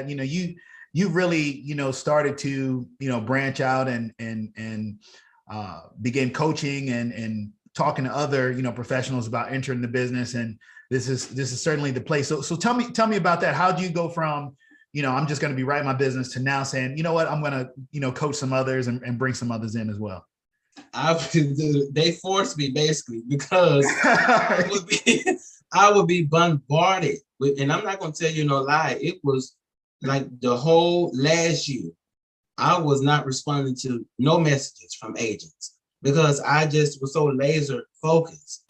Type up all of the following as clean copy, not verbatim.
You know, you really, started to, branch out and begin coaching and talking to other, professionals about entering the business. And this is certainly the place. So tell me about that. How do you go from, I'm just going to be writing my business to now saying, you know what, I'm going to, coach some others and bring some others in as well? They forced me basically because I would be bombarded with, and I'm not going to tell you no lie. It was like the whole last year, I was not responding to no messages from agents because I just was so laser focused.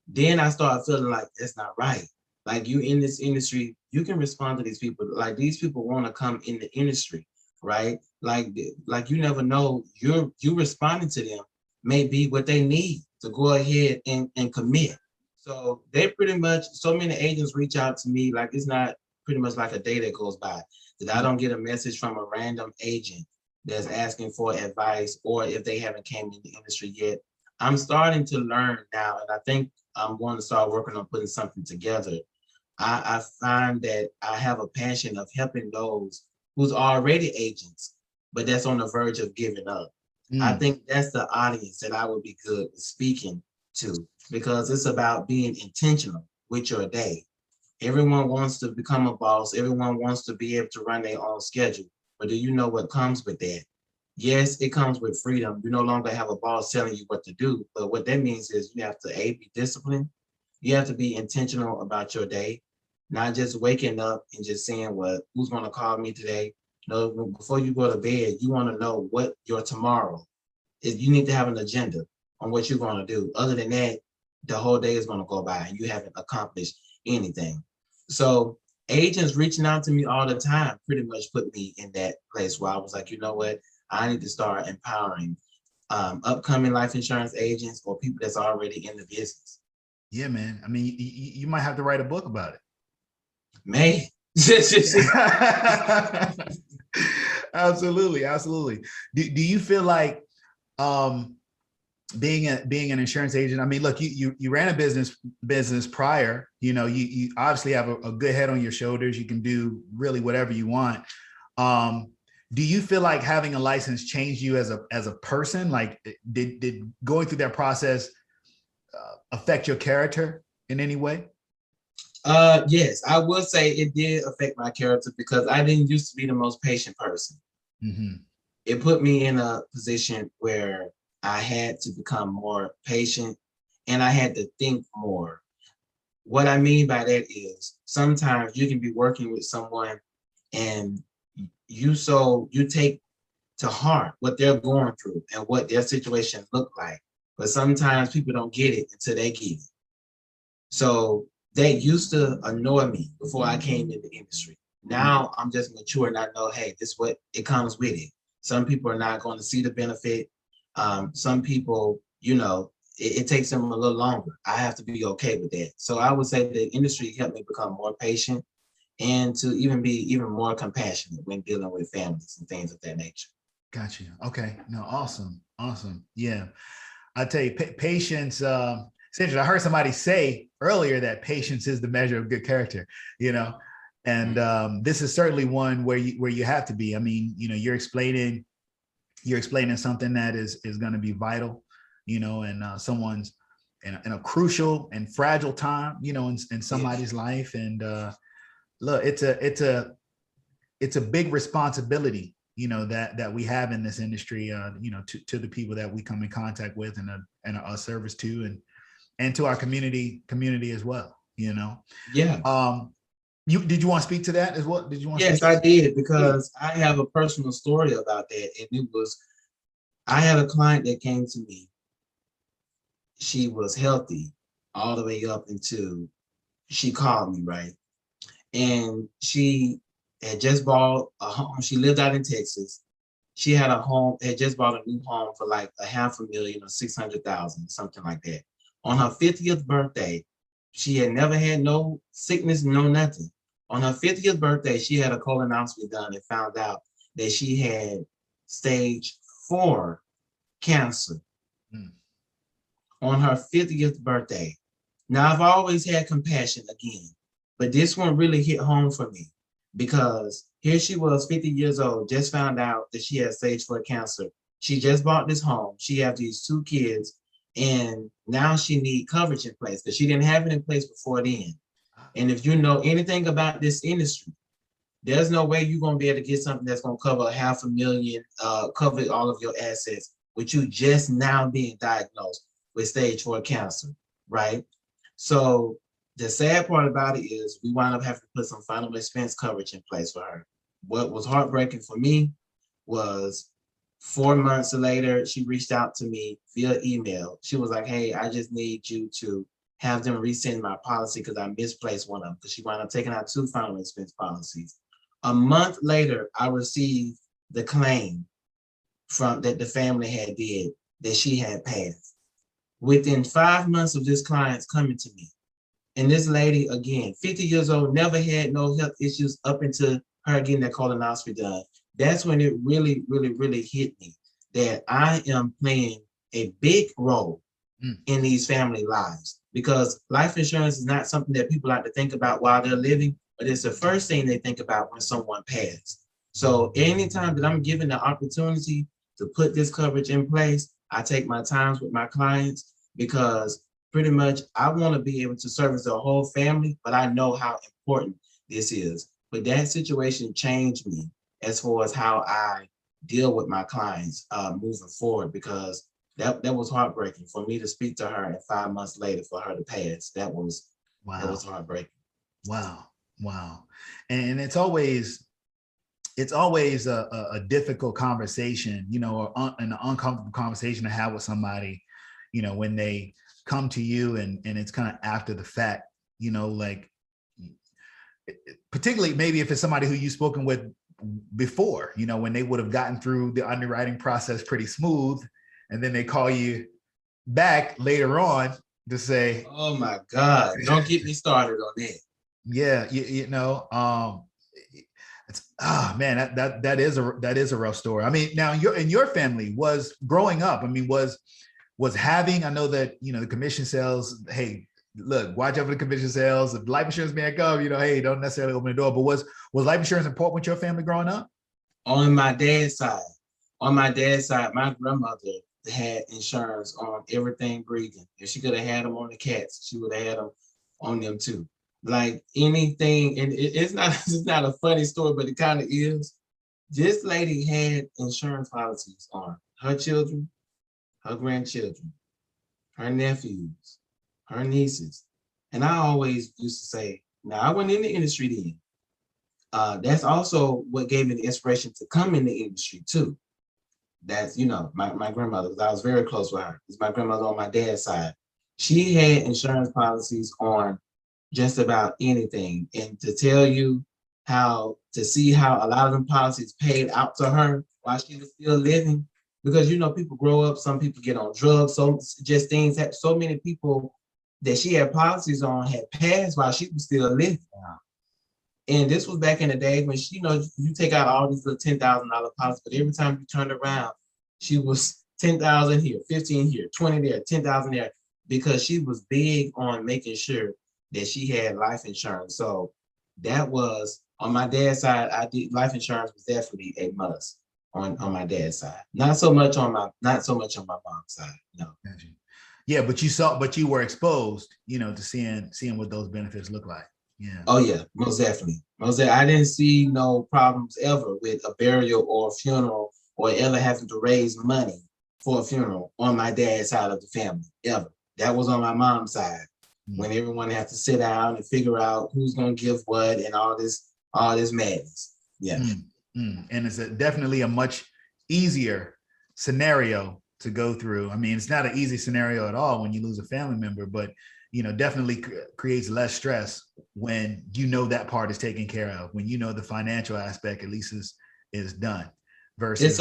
Then I started feeling like that's not right. Like you in this industry, you can respond to these people. Like these people want to come in the industry, right? Like you never know. You responding to them may be what they need to go ahead and commit. So they pretty much, so many agents reach out to me. Like it's not pretty much like a day that goes by that I don't get a message from a random agent that's asking for advice, or if they haven't came in the industry yet. I'm starting to learn now, and I think I'm going to start working on putting something together. I find that I have a passion of helping those who's already agents, but that's on the verge of giving up. I think that's the audience that I would be good at speaking to, because it's about being intentional with your day. Everyone wants to become a boss. Everyone wants to be able to run their own schedule. But do you know what comes with that? Yes, it comes with freedom. You no longer have a boss telling you what to do. But what that means is you have to be disciplined. You have to be intentional about your day, not just waking up and just saying, well, who's going to call me today? No, before you go to bed, you want to know what your tomorrow is. You need to have an agenda on what you're going to do. Other than that, the whole day is going to go by and you haven't accomplished anything. So agents reaching out to me all the time pretty much put me in that place where I was like, you know what? I need to start empowering upcoming life insurance agents or people that's already in the business. Yeah, man. I mean, you might have to write a book about it. Man. Absolutely. Do you feel like being an insurance agent? I mean, look, you ran a business prior. You obviously have a good head on your shoulders. You can do really whatever you want. Do you feel like having a license changed you as a person? Like, did going through that process affect your character in any way? Yes, I will say it did affect my character because I didn't used to be the most patient person. It put me in a position where I had to become more patient and I had to think more. What I mean by that is sometimes you can be working with someone and you take to heart what they're going through and what their situation look like. But sometimes people don't get it until they get it. So that used to annoy me before I came in the industry. Now I'm just mature and I know, hey, this is what it comes with it. Some people are not going to see the benefit. Some people, it takes them a little longer. I have to be okay with that. So I would say the industry helped me become more patient and to even be even more compassionate when dealing with families and things of that nature. Got you. Okay. No, awesome. Yeah. I tell you, patience, it's interesting. I heard somebody say earlier that patience is the measure of good character, and this is certainly one where you have to be. I mean, you're explaining something that is going to be vital, and someone's in a crucial and fragile time, in somebody's life. And look, it's a big responsibility, that we have in this industry, to the people that we come in contact with and a service to, and to our community as well, Yeah. Did you want to speak to that as well? Yes, I did, because I have a personal story about that. And it was, I had a client that came to me. She was healthy all the way up until she called me, right? And she had just bought a home. She lived out in Texas. She had just bought a new home for like $500,000 or 600,000, something like that. On her 50th birthday, she had never had no sickness, no nothing. On her 50th birthday, she had a colonoscopy done and found out that she had stage 4 cancer on her 50th birthday. Now, I've always had compassion again, but this one really hit home for me because here she was, 50 years old, just found out that she had stage 4 cancer. She just bought this home. She has these 2 kids, and now she need coverage in place because she didn't have it in place before then. And if you know anything about this industry, there's no way you're gonna be able to get something that's gonna cover $500,000, cover all of your assets, with you just now being diagnosed with stage 4 cancer, right? So the sad part about it is we wound up having to put some final expense coverage in place for her. What was heartbreaking for me was 4 months later, she reached out to me via email. She was like, hey, I just need you to have them resend my policy because I misplaced one of them, because she wound up taking out 2 final expense policies. A month later, I received the claim from that the family had did that she had passed. Within 5 months of this client's coming to me, and this lady, again, 50 years old, never had no health issues up until her getting that colonoscopy done. That's when it really, really, really hit me that I am playing a big role in these family lives, because life insurance is not something that people like to think about while they're living, but it's the first thing they think about when someone passes. So anytime that I'm given the opportunity to put this coverage in place, I take my times with my clients, because pretty much I want to be able to service the whole family, but I know how important this is. But that situation changed me as far as how I deal with my clients moving forward, because that was heartbreaking for me to speak to her, and 5 months later for her to pass. That was heartbreaking. Wow. And it's always a difficult conversation, or an uncomfortable conversation to have with somebody, when they come to you and it's kind of after the fact, like particularly maybe if it's somebody who you've spoken with before, when they would have gotten through the underwriting process pretty smooth, and then they call you back later on to say, oh my God, don't get me started on that. Yeah, it's man, that is a rough story. I mean, now your family was growing up. I mean, was having, I know that the commission sales, hey, look, watch out for the commission sales. If life insurance man come, hey, don't necessarily open the door. But was life insurance important with your family growing up? On my dad's side, my grandmother had insurance on everything breathing. If she could have had them on the cats, she would have had them on them too. Like anything, and it's not a funny story, but it kind of is. This lady had insurance policies on her children, her grandchildren, her nephews, her nieces. And I always used to say, now I went in the industry then. That's also what gave me the inspiration to come in the industry too. That's, my grandmother, because I was very close with her. It's my grandmother on my dad's side. She had insurance policies on just about anything. And to tell you to see how a lot of them policies paid out to her while she was still living, because people grow up, some people get on drugs, so just things that so many people that she had policies on had passed while she was still living. Wow. And this was back in the day when you take out all these little $10,000 policies, but every time you turned around, she was 10,000 here, 15 here, 20 there, 10,000 there, because she was big on making sure that she had life insurance. So that was on my dad's side. I did life insurance was definitely a must on my dad's side. Not so much on my mom's side. No. Yeah, but you were exposed, to seeing what those benefits look like. Yeah. Oh yeah, most definitely. I didn't see no problems ever with a burial or a funeral, or ever having to raise money for a funeral on my dad's side of the family, ever. That was on my mom's side. When everyone had to sit down and figure out who's gonna give what and all this madness. Yeah. And it's definitely a much easier scenario to go through. I mean, it's not an easy scenario at all when you lose a family member, but definitely creates less stress when that part is taken care of, when the financial aspect at least is done. Versus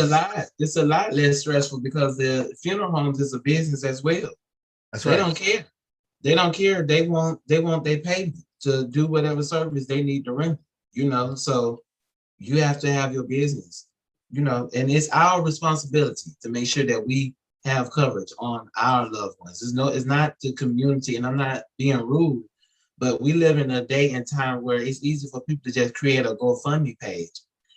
it's a lot less stressful, because the funeral homes is a business as well. That's right. They don't care. They want their payment to do whatever service they need to render, so you have to have your business, and it's our responsibility to make sure that we have coverage on our loved ones. It's not the community, and I'm not being rude, But we live in a day and time where it's easy for people to just create a GoFundMe page.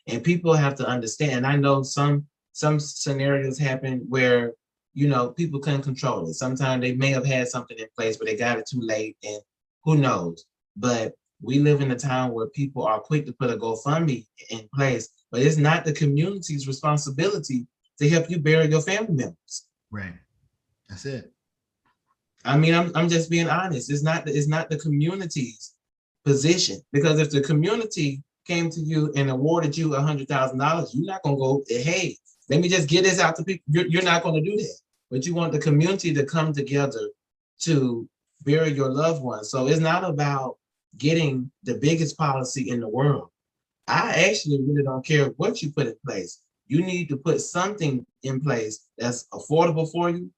And people have to understand. I know some scenarios happen where, you know, people couldn't control it. Sometimes they may have had something in place, but they got it too late, and who knows. But we live in a time where people are quick to put a GoFundMe in place, but it's not the community's responsibility to help you bury your family members. Right. That's it. I mean, I'm just being honest. It's not the community's position, because if the community came to you and awarded you $100,000, you're not gonna go, hey, let me just get this out to people. You're not gonna do that. But you want the community to come together to bury your loved ones. So it's not about getting the biggest policy in the world. I actually really don't care what you put in place. You need to put something in place that's affordable for you,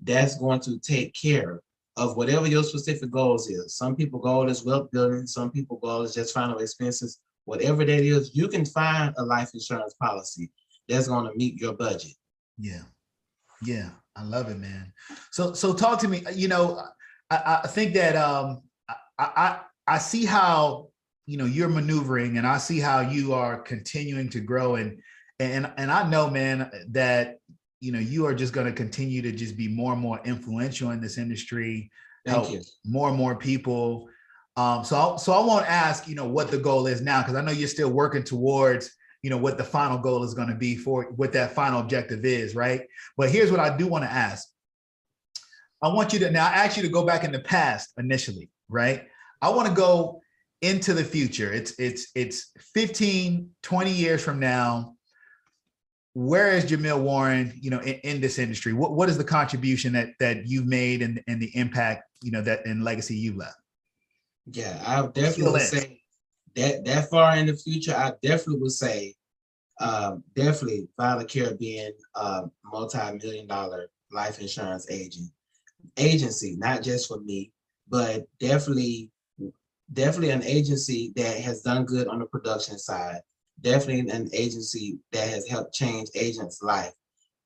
that's going to take care of whatever your specific goals is. Some people goal is wealth building, some people goal is just final expenses. Whatever that is, you can find a life insurance policy that's going to meet your budget. Yeah. Yeah. I love it, man. So talk to me. You know, I think that I see how, you know, you're maneuvering, and I see how you are continuing to grow, and I know, man, that, you know, you are just going to continue to just be more and more influential in this industry, help more and more people. So I won't ask, you know, what the goal is now, because I know you're still working towards, you know, what the final goal is going to be, for what that final objective is, right? But here's what I do want to ask. I want you to, now I ask you to go back in the past initially, right? I want to go into the future. It's 15, 20 years from now. Where is Jamil Warren, you know, in this industry? What is the contribution that you've made, and the impact, you know, that and legacy you've left? Yeah, I definitely would say that far in the future, I definitely would say definitely Vidacare being a multi-million-dollar life insurance agency, not just for me, but definitely an agency that has done good on the production side. Definitely an agency that has helped change agents' life.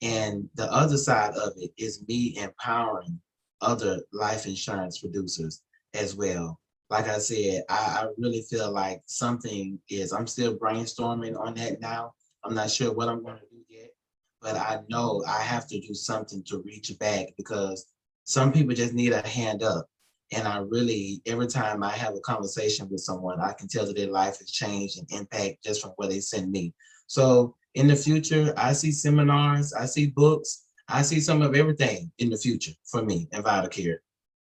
And the other side of it is me empowering other life insurance producers as well. Like I said, I really feel like I'm still brainstorming on that now. I'm not sure what I'm going to do yet, but I know I have to do something to reach back, because some people just need a hand up. And I really, every time I have a conversation with someone, I can tell that their life has changed and impact just from what they send me. So in the future, I see seminars, I see books, I see some of everything in the future for me and Vidacare.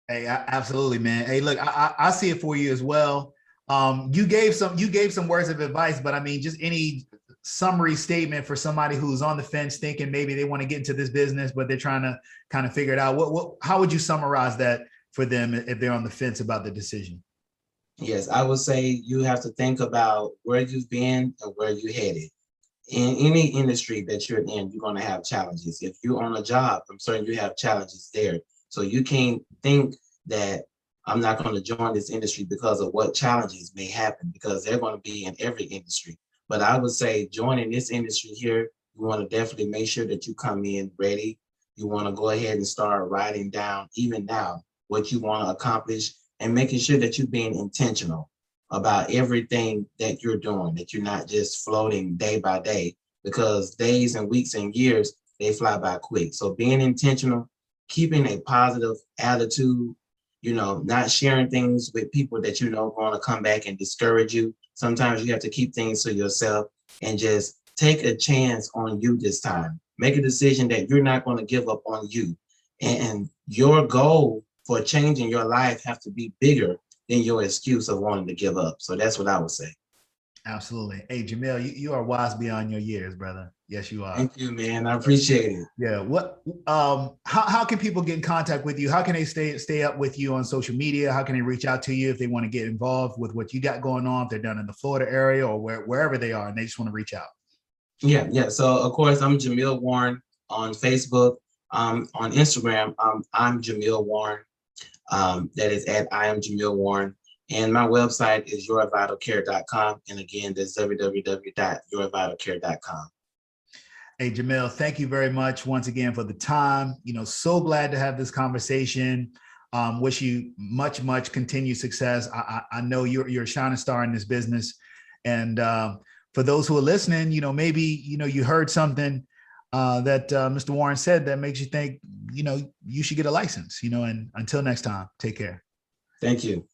Hey, absolutely, man. Hey, look, I see it for you as well. You gave some words of advice, but I mean, just any summary statement for somebody who's on the fence, thinking maybe they want to get into this business, but they're trying to kind of figure it out. How would you summarize that for them if they're on the fence about the decision? Yes, I would say you have to think about where you've been and where you're headed. In any industry that you're in, you're going to have challenges. If you're on a job, I'm certain you have challenges there. So you can't think that I'm not going to join this industry because of what challenges may happen, because they're going to be in every industry. But I would say joining this industry here, you want to definitely make sure that you come in ready. You want to go ahead and start writing down, even now, what you want to accomplish, and making sure that you're being intentional about everything that you're doing, that you're not just floating day by day, because days and weeks and years, they fly by quick. So being intentional, keeping a positive attitude, you know, not sharing things with people that you know are going to come back and discourage you. Sometimes you have to keep things to yourself and just take a chance on you this time. Make a decision that you're not going to give up on you. And your goal for changing your life have to be bigger than your excuse of wanting to give up. So that's what I would say. Absolutely. Hey, Jamil, you are wise beyond your years, brother. Yes, you are. Thank you, man. I appreciate it. Yeah. How can people get in contact with you? How can they stay up with you on social media? How can they reach out to you if they want to get involved with what you got going on, if they're down in the Florida area or wherever they are and they just want to reach out? Yeah. So of course, I'm Jamil Warren on Facebook. On Instagram, I'm Jamil Warren. That is at I am Jamil Warren. And my website is yourvitalcare.com. And again, that's www.yourvitalcare.com. Hey, Jamil, thank you very much once again for the time. You know, so glad to have this conversation. Wish you much continued success. I know you're a shining star in this business. And for those who are listening, maybe, you heard something that Mr. Warren said that makes you think, you should get a license, and until next time, take care. Thank you.